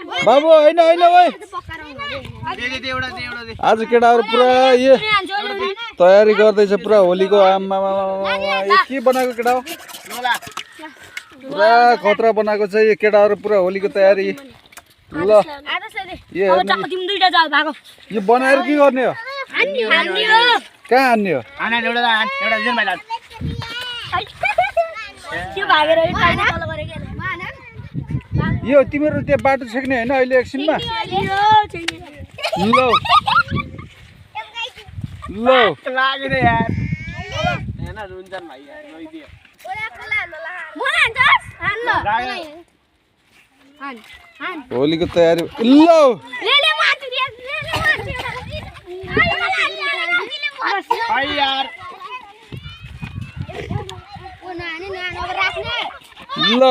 बाबु हैन हैन ओइ आज केटाहरु पुरा यो तयारी गर्दैछ पुरा होलीको आम्मा के बनाएको केटा हो पुरा खतरा बनाएको छ यो केटाहरु पुरा होलीको तयारी ल यो बनाएर के गर्ने हो कहाँ हान्ने हो यो तिम्रो त्यो बाटो छेक्ने हैन अहिले एकछिनमा ल ल लाग्यो रे यार हैन रुन्छन् भाइ यार लइदियो होलीको तयारी ल यार ल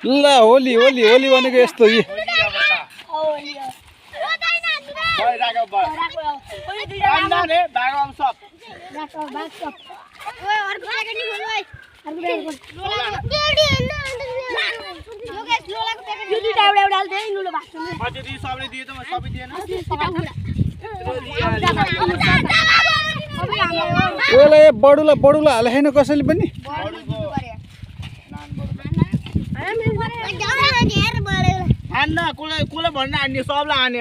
ल होली होली होली भनेको यस्तो यी बडुला हाले छैन कसैले पनि कसले भन्न हान्ने सबलाई हान्ने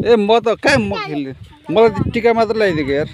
ए म त कहाँ म खेल्ने मलाई टिका मात्र लगाइदिएको यार